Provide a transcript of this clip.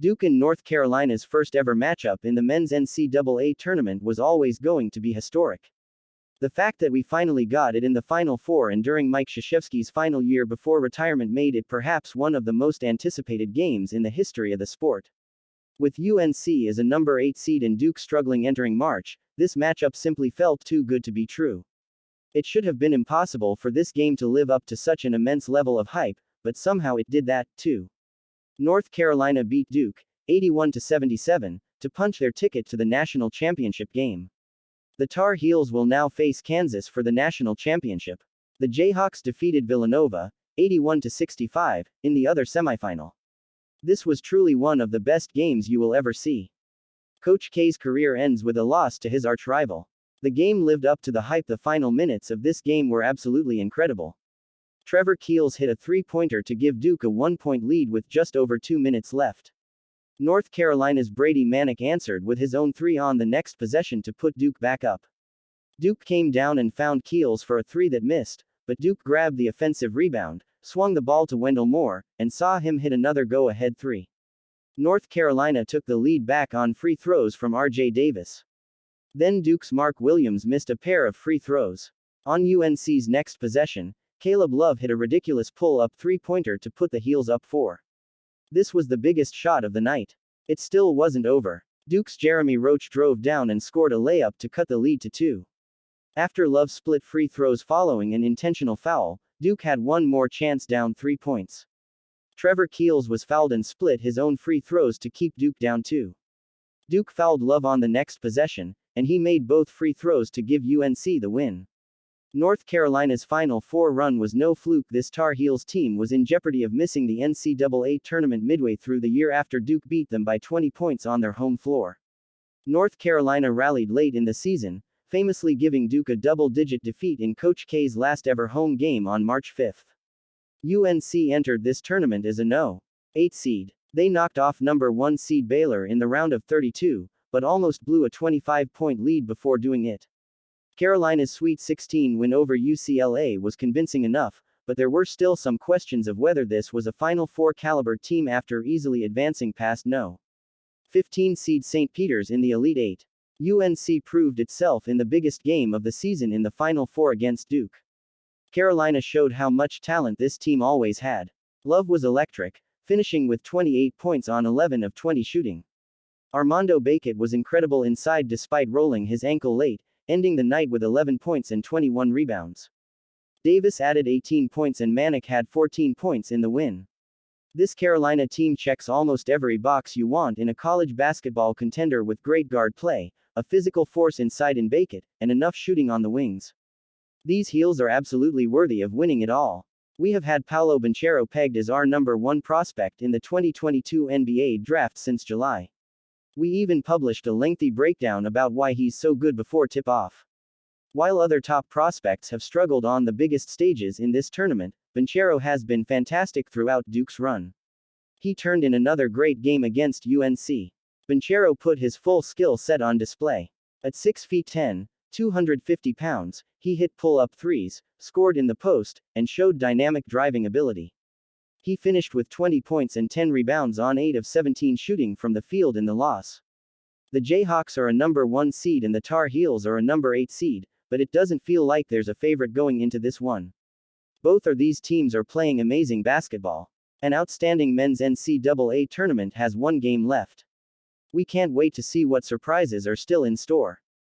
Duke and North Carolina's first ever matchup in the men's NCAA tournament was always going to be historic. The fact that we finally got it in the Final Four and during Mike Krzyzewski's final year before retirement made it perhaps one of the most anticipated games in the history of the sport. With UNC as a number 8 seed and Duke struggling entering March, this matchup simply felt too good to be true. It should have been impossible for this game to live up to such an immense level of hype, but somehow it did that, too. North Carolina beat Duke, 81-77, to punch their ticket to the national championship game. The Tar Heels will now face Kansas for the national championship. The Jayhawks defeated Villanova, 81-65, in the other semifinal. This was truly one of the best games you will ever see. Coach K's career ends with a loss to his arch-rival. The game lived up to the hype. The final minutes of this game were absolutely incredible. Trevor Keels hit a three-pointer to give Duke a 1-point lead with just over 2 minutes left. North Carolina's Brady Manick answered with his own three on the next possession to put Duke back up. Duke came down and found Keels for a three that missed, but Duke grabbed the offensive rebound, swung the ball to Wendell Moore, and saw him hit another go-ahead three. North Carolina took the lead back on free throws from R.J. Davis. Then Duke's Mark Williams missed a pair of free throws. On UNC's next possession, Caleb Love hit a ridiculous pull-up three-pointer to put the Heels up 4. This was the biggest shot of the night. It still wasn't over. Duke's Jeremy Roach drove down and scored a layup to cut the lead to 2. After Love split free throws following an intentional foul, Duke had one more chance down 3 points. Trevor Keels was fouled and split his own free throws to keep Duke down 2. Duke fouled Love on the next possession, and he made both free throws to give UNC the win. North Carolina's Final Four run was no fluke. This Tar Heels team was in jeopardy of missing the NCAA tournament midway through the year after Duke beat them by 20 points on their home floor. North Carolina rallied late in the season, famously giving Duke a double-digit defeat in Coach K's last ever home game on March 5. UNC entered this tournament as a No. 8 seed. They knocked off number 1 seed Baylor in the round of 32, but almost blew a 25-point lead before doing it. Carolina's Sweet 16 win over UCLA was convincing enough, but there were still some questions of whether this was a Final Four caliber team after easily advancing past No. 15 seed St. Peter's in the Elite Eight. UNC proved itself in the biggest game of the season in the Final Four against Duke. Carolina showed how much talent this team always had. Love was electric, finishing with 28 points on 11 of 20 shooting. Armando Bacot was incredible inside despite rolling his ankle late, ending the night with 11 points and 21 rebounds. Davis added 18 points and Manick had 14 points in the win. This Carolina team checks almost every box you want in a college basketball contender with great guard play, a physical force inside in Bacot, and enough shooting on the wings. These Heels are absolutely worthy of winning it all. We have had Paolo Banchero pegged as our number 1 prospect in the 2022 NBA draft since July. We even published a lengthy breakdown about why he's so good before tip-off. While other top prospects have struggled on the biggest stages in this tournament, Banchero has been fantastic throughout Duke's run. He turned in another great game against UNC. Banchero put his full skill set on display. At 6 feet 10, 250 pounds, he hit pull-up threes, scored in the post, and showed dynamic driving ability. He finished with 20 points and 10 rebounds on 8 of 17 shooting from the field in the loss. The Jayhawks are a number 1 seed and the Tar Heels are a number 8 seed, but it doesn't feel like there's a favorite going into this one. Both of these teams are playing amazing basketball. An outstanding men's NCAA tournament has one game left. We can't wait to see what surprises are still in store.